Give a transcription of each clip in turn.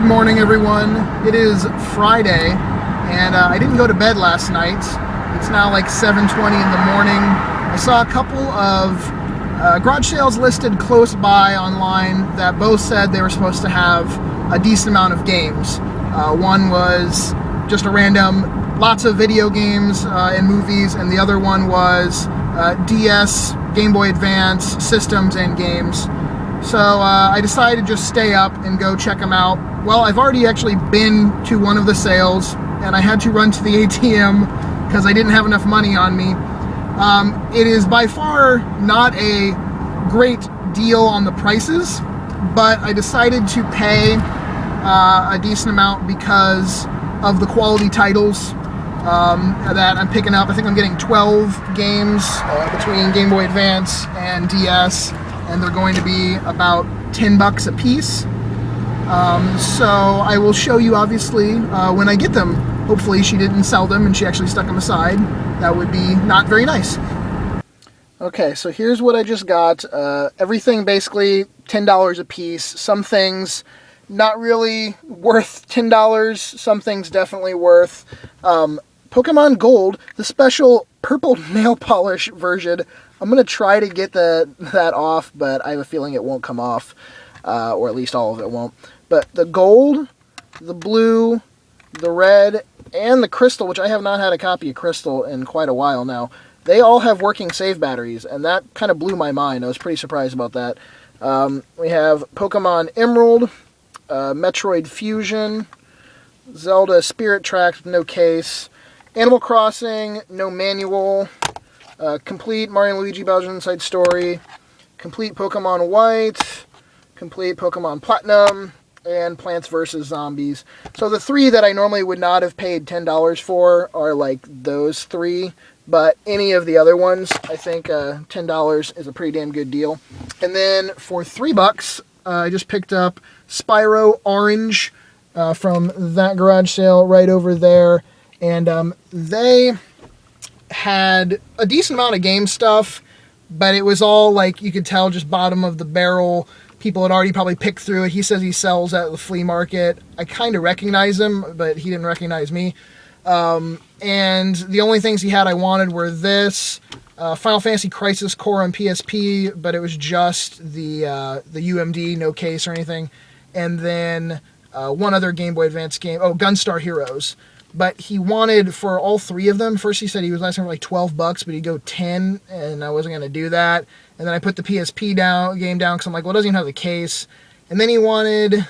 Good morning, everyone. It is Friday, and I didn't go to bed last night. It's now like 7:20 in the morning. I saw a couple of garage sales listed close by online that both said they were supposed to have a decent amount of games. One was just a random, lots of video games and movies, and the other one was DS, Game Boy Advance, systems, and games. So I decided to just stay up and go check them out. Well, I've already actually been to one of the sales, and I had to run to the ATM because I didn't have enough money on me. It is by far not a great deal on the prices, but I decided to pay a decent amount because of the quality titles that I'm picking up. I think I'm getting 12 games between Game Boy Advance and DS, and they're going to be about $10 a piece. So I will show you, obviously, when I get them. Hopefully she didn't sell them and she actually stuck them aside. That would be not very nice. Okay, so here's what I just got. Everything basically $10 a piece. Some things not really worth $10. Some things definitely worth. Pokemon Gold, the special purple nail polish version. I'm going to try to get that off, but I have a feeling it won't come off, or at least all of it won't. But the gold, the blue, the red, and the crystal, which I have not had a copy of crystal in quite a while now, they all have working save batteries, and that kind of blew my mind. I was pretty surprised about that. We have Pokemon Emerald, Metroid Fusion, Zelda Spirit Tracks with no case, Animal Crossing, no manual, complete Mario and Luigi Bowser's Inside Story, complete Pokemon White, complete Pokemon Platinum, and Plants vs. Zombies. So the three that I normally would not have paid $10 for are like those three, but any of the other ones, I think $10 is a pretty damn good deal. And then for $3, I just picked up Spyro Orange from that garage sale right over there, and they had a decent amount of game stuff, but it was all like, you could tell, just bottom of the barrel. People had already probably picked through it. He says he sells at the flea market. I kind of recognize him, but he didn't recognize me. And the only things he had I wanted were this, Final Fantasy Crisis Core on PSP, but it was just the UMD, no case or anything. And then one other Game Boy Advance game, Gunstar Heroes. But he wanted, for all three of them, first he said he was asking for like $12, but he'd go 10, and I wasn't going to do that. And then I put the PSP game down, because I'm like, well, it doesn't even have the case. And then he wanted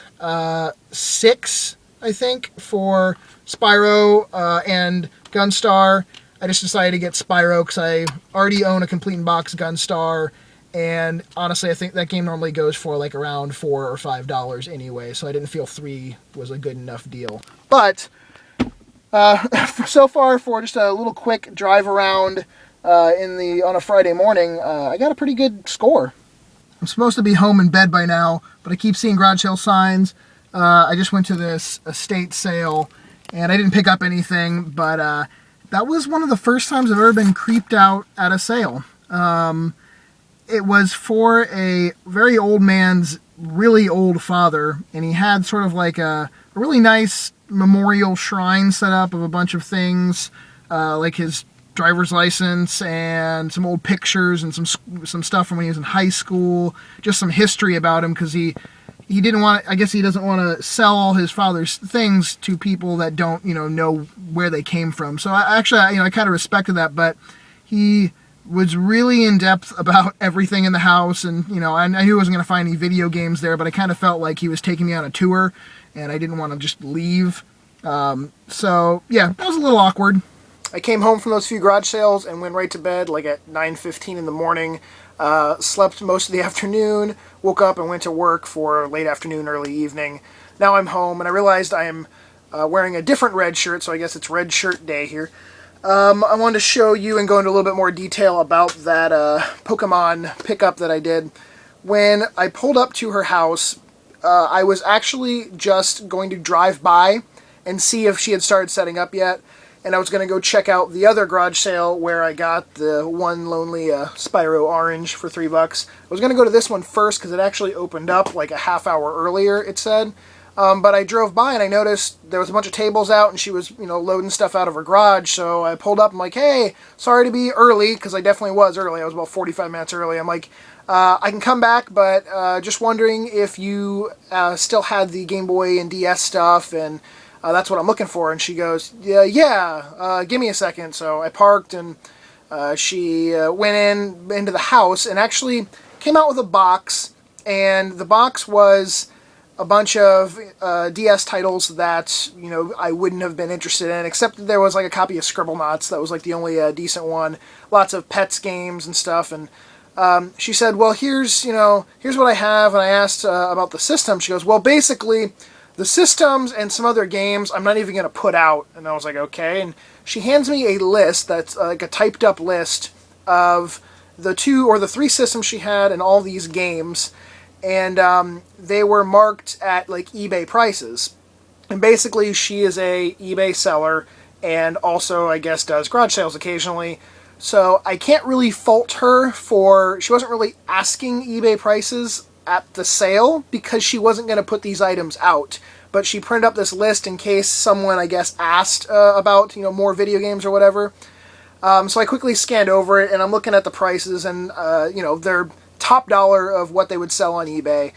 6, I think, for Spyro and Gunstar. I just decided to get Spyro, because I already own a complete in-box Gunstar, and honestly, I think that game normally goes for like around $4 or $5 anyway, so I didn't feel 3 was a good enough deal. But so far, for just a little quick drive around on a Friday morning, I got a pretty good score. I'm supposed to be home in bed by now, but I keep seeing garage sale signs. I just went to this estate sale, and I didn't pick up anything, but that was one of the first times I've ever been creeped out at a sale. It was for a very old man's really old father, and he had sort of like a really nice memorial shrine set up of a bunch of things, like his driver's license and some old pictures and some stuff from when he was in high school, just some history about him, because he didn't want to, I guess he doesn't want to sell all his father's things to people that don't know where they came from. So I kind of respected that, but he was really in depth about everything in the house, and I knew I wasn't going to find any video games there, but I kind of felt like he was taking me on a tour, and I didn't want to just leave. So yeah, that was a little awkward. I came home from those few garage sales and went right to bed like at 9:15 in the morning. Slept most of the afternoon, woke up and went to work for late afternoon, early evening. Now I'm home, and I realized I am wearing a different red shirt, so I guess it's red shirt day here. I wanted to show you and go into a little bit more detail about that Pokemon pickup that I did. When I pulled up to her house, I was actually just going to drive by and see if she had started setting up yet, and I was going to go check out the other garage sale where I got the one lonely Spyro Orange for $3. I was going to go to this one first because it actually opened up like a half hour earlier, it said. But I drove by and I noticed there was a bunch of tables out, and she was, loading stuff out of her garage. So I pulled up. I'm like, hey, sorry to be early, because I definitely was early. I was about 45 minutes early. I'm like, I can come back, but just wondering if you still had the Game Boy and DS stuff, and that's what I'm looking for. And she goes, yeah, give me a second. So I parked, and she went into the house and actually came out with a box, and the box was a bunch of DS titles that, I wouldn't have been interested in, except that there was like a copy of Scribblenauts. That was like the only decent one. Lots of Pets games and stuff. And she said, well, here's what I have. And I asked about the system. She goes, well, basically, the systems and some other games I'm not even going to put out. And I was like, okay. And she hands me a list that's like a typed up list of the 2 or the 3 systems she had and all these games. And they were marked at like eBay prices. And basically she is a eBay seller and also, I guess, does garage sales occasionally. So I can't really fault her for, she wasn't really asking eBay prices at the sale because she wasn't going to put these items out. But she printed up this list in case someone, I guess, asked about, more video games or whatever. So I quickly scanned over it, and I'm looking at the prices, and, they're top dollar of what they would sell on eBay.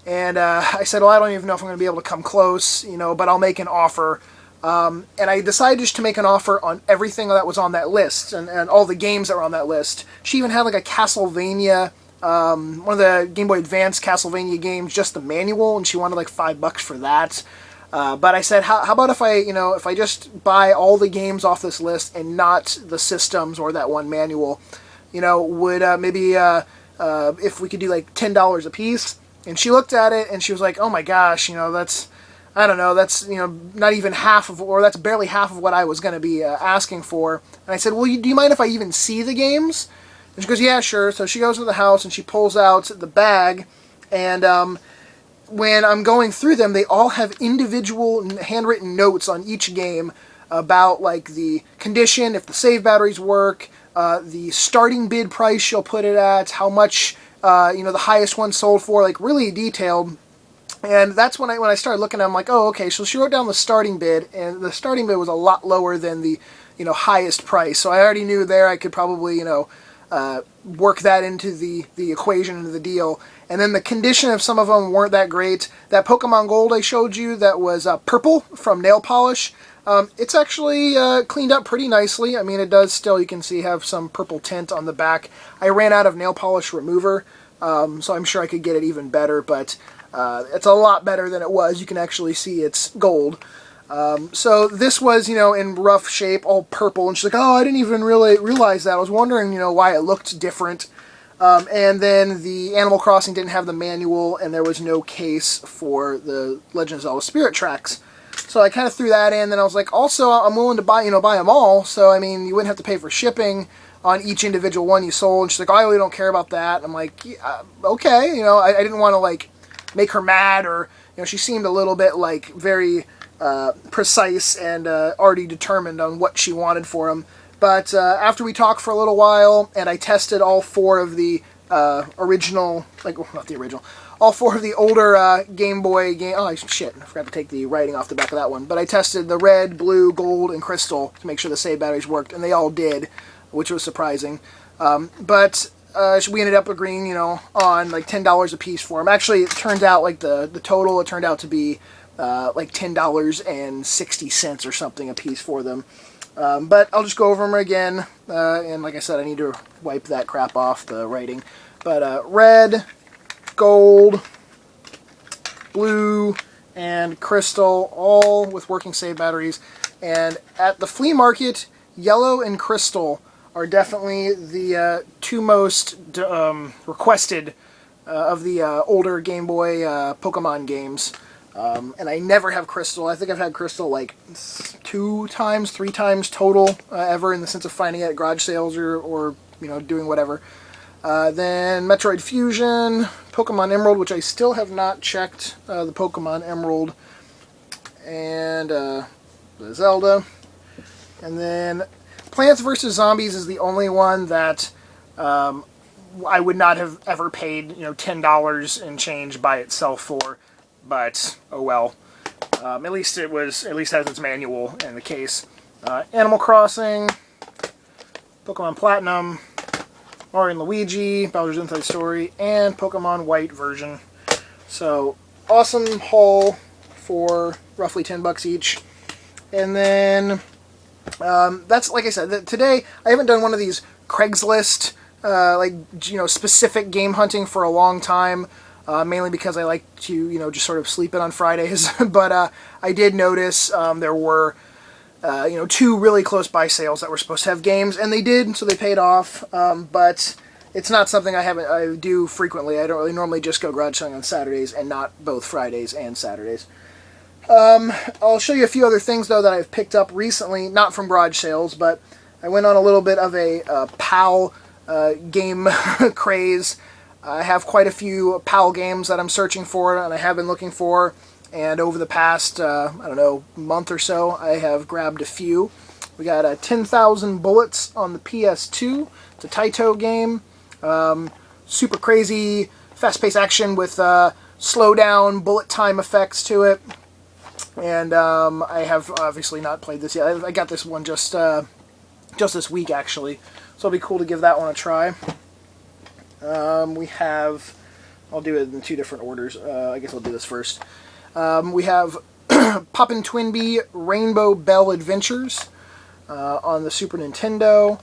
And I said, well, I don't even know if I'm going to be able to come close, but I'll make an offer. And I decided just to make an offer on everything that was on that list, and all the games that were on that list. She even had like a Castlevania, one of the Game Boy Advance Castlevania games, just the manual, and she wanted like $5 for that. But I said, how about if I just buy all the games off this list and not the systems or that one manual? Would maybe if we could do like $10 a piece? And she looked at it and she was like, oh my gosh, that's, I don't know, that's, not even half of, or that's barely half of what I was going to be asking for. And I said, well, do you mind if I even see the games? And she goes, yeah, sure. So she goes to the house and she pulls out the bag, and when I'm going through them, they all have individual handwritten notes on each game about like the condition, if the save batteries work, the starting bid price she'll put it at, how much the highest one sold for, like really detailed. And that's when I started looking at them, like, oh, okay. So she wrote down the starting bid, and the starting bid was a lot lower than the highest price. So I already knew there I could probably work that into the equation, into the deal. And then the condition of some of them weren't that great. That Pokemon Gold I showed you that was purple from nail polish, it's actually cleaned up pretty nicely. I mean, it does still, you can see, have some purple tint on the back. I ran out of nail polish remover, so I'm sure I could get it even better, but it's a lot better than it was. You can actually see it's gold. So this was, in rough shape, all purple, and she's like, oh, I didn't even really realize that. I was wondering, why it looked different. And then the Animal Crossing didn't have the manual, and there was no case for the Legend of Zelda Spirit Tracks. So I kind of threw that in, then I was like, also, I'm willing to buy them all, so, I mean, you wouldn't have to pay for shipping on each individual one you sold. And she's like, oh, I really don't care about that. And I'm like, yeah, okay, I didn't want to, like, make her mad, or, she seemed a little bit, like, very precise and already determined on what she wanted for them. But after we talked for a little while, and I tested all 4 of the original, like, well, not the original, all 4 of the older Game Boy game. Oh, shit, I forgot to take the writing off the back of that one. But I tested the red, blue, gold, and crystal to make sure the save batteries worked, and they all did, which was surprising. But we ended up agreeing, on like $10 a piece for them. Actually, it turned out, like, the total, it turned out to be like $10.60 or something a piece for them. But I'll just go over them again, and like I said, I need to wipe that crap off, the writing. But red, gold, blue, and crystal, all with working save batteries. And at the flea market, yellow and crystal are definitely the 2 most requested of the older Game Boy Pokemon games. And I never have crystal. I think I've had crystal like 2 times, 3 times total ever, in the sense of finding it at garage sales or doing whatever. Then Metroid Fusion, Pokemon Emerald, which I still have not checked, the Pokemon Emerald, and the Zelda. And then Plants vs. Zombies is the only one that I would not have ever paid $10 and change by itself for. But, oh well. At least has its manual in the case. Animal Crossing, Pokemon Platinum, Mario and Luigi, Bowser's Inside Story, and Pokemon White version. So, awesome haul for roughly $10 each. And then, that's, like I said, today I haven't done one of these Craigslist, specific game hunting for a long time. Mainly because I like to, just sort of sleep in on Fridays. But I did notice there were, 2 really close by sales that were supposed to have games, and they did, so they paid off. But it's not something I do frequently. I don't really normally just go garage selling on Saturdays, and not both Fridays and Saturdays. I'll show you a few other things, though, that I've picked up recently, not from garage sales, but I went on a little bit of a PAL game craze. I have quite a few PAL games that I'm searching for, and I have been looking for, and over the past, month or so, I have grabbed a few. We got 10,000 Bullets on the PS2. It's a Taito game. Super crazy, fast-paced action with slow-down, bullet time effects to it. And I have obviously not played this yet. I got this one just this week, actually. So it'll be cool to give that one a try. We have, I'll do it in 2 different orders. I guess I'll do this first. We have Poppin' Twinbee Rainbow Bell Adventures on the Super Nintendo.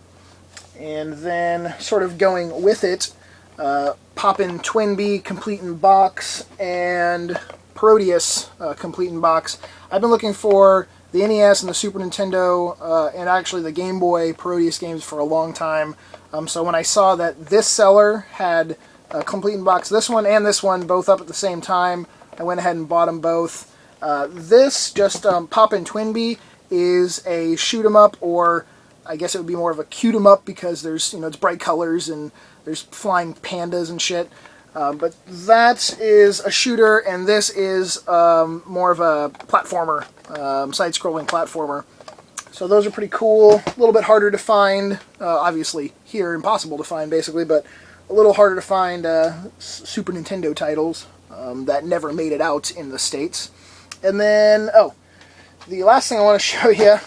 And then, sort of going with it, Poppin' Twinbee Complete in Box and Parodius Complete in Box. I've been looking for the NES and the Super Nintendo and actually the Game Boy Parodius games for a long time. So when I saw that this seller had Complete in Box, this one and this one both up at the same time, I went ahead and bought them both. This, just Poppin' Twinbee, is a shoot 'em up, or I guess it would be more of a cute 'em up because there's, it's bright colors and there's flying pandas and shit. But that is a shooter, and this is more of a platformer, side-scrolling platformer. So those are pretty cool. A little bit harder to find, obviously here, impossible to find basically, but a little harder to find Super Nintendo titles that never made it out in the States. And then, the last thing I want to show you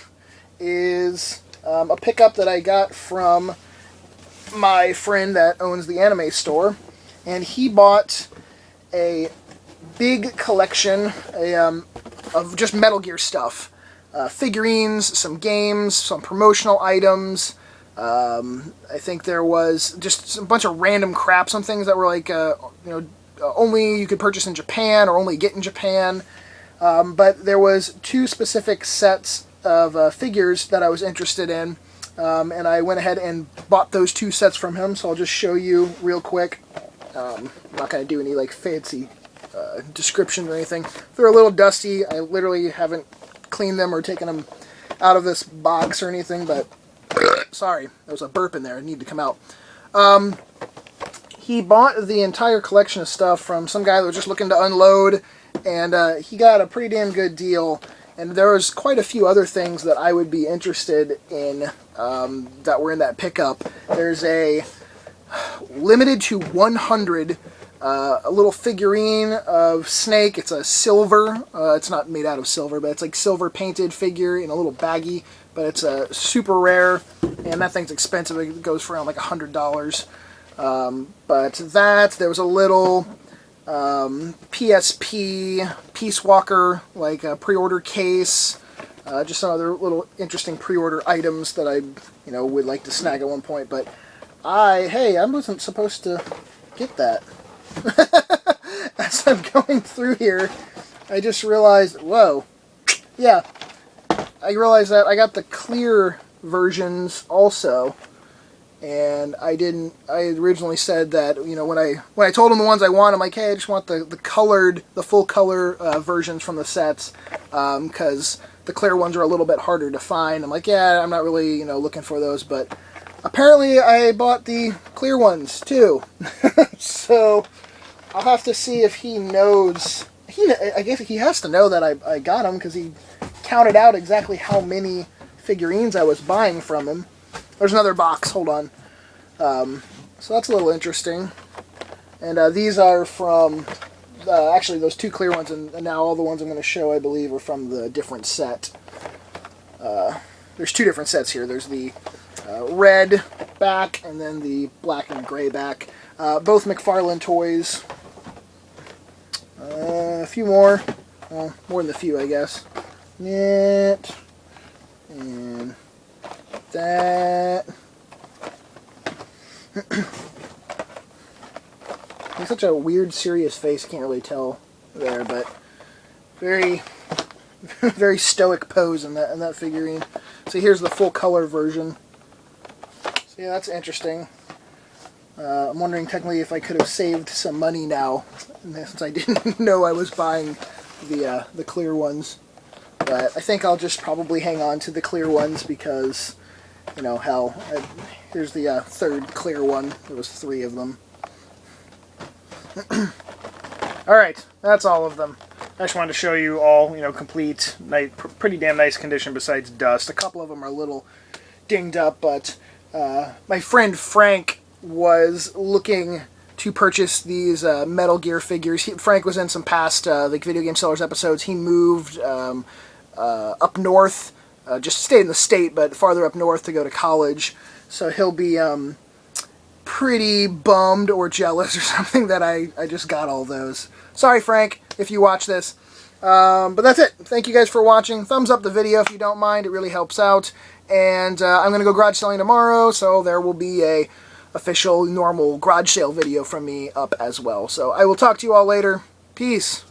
is a pickup that I got from my friend that owns the anime store. And he bought a big collection of just Metal Gear stuff. Figurines, some games, some promotional items. I think there was just a bunch of random crap, some things that were like, only you could purchase in Japan or only get in Japan. But there was 2 specific sets of figures that I was interested in. And I went ahead and bought those 2 sets from him, so I'll just show you real quick. I'm not going to do any fancy description or anything. They're a little dusty. I literally haven't cleaned them or taken them out of this box or anything, but sorry, there was a burp in there. It needed to come out. He bought the entire collection of stuff from some guy that was just looking to unload, and he got a pretty damn good deal. And there was quite a few other things that I would be interested in that were in that pickup. There's a limited to 100 a little figurine of Snake. It's a silver. It's not made out of silver, but it's like silver painted figure in a little baggie. But it's super rare, and that thing's expensive. It goes for around like $100. But there was a little PSP Peace Walker pre-order case. Just some other little interesting pre-order items that I would like to snag at one point. But I wasn't supposed to get that. As I'm going through here, I just realized, whoa, yeah, I realized that I got the clear versions also, and I originally said that, when I told him the ones I want, I'm like, hey, I just want the full color versions from the sets, because the clear ones are a little bit harder to find. I'm like, yeah, I'm not really, looking for those, but apparently I bought the clear ones too. So I'll have to see if he knows. I guess he has to know that I got them, because he counted out exactly how many figurines I was buying from him. There's another box. Hold on. So that's a little interesting. And these are from actually those 2 clear ones, and now all the ones I'm going to show, I believe, are from the different set. There's 2 different sets here. There's the red back and then the black and gray back. Both McFarlane toys. A few more. Well, more than a few, I guess. That. And that. He's such a weird, serious face. Can't really tell there, but very, very stoic pose in that figurine. So here's the full color version. So yeah, that's interesting. I'm wondering technically if I could have saved some money now, since I didn't know I was buying the clear ones. But I think I'll just probably hang on to the clear ones because, you know, hell, here's the 3rd clear one. There was 3 of them. Alright, that's all of them. I just wanted to show you all, you know, complete, pretty damn nice condition besides dust. A couple of them are a little dinged up, but my friend Frank was looking to purchase these Metal Gear figures. Frank was in some past like Video Game Sellers episodes. He moved up north, just stayed in the state, but farther up north to go to college. So he'll be pretty bummed or jealous or something that I just got all those. Sorry, Frank, if you watch this. But that's it. Thank you guys for watching. Thumbs up the video if you don't mind. It really helps out. And I'm going to go garage selling tomorrow, so there will be a official normal garage sale video from me up as well. So I will talk to you all later. Peace.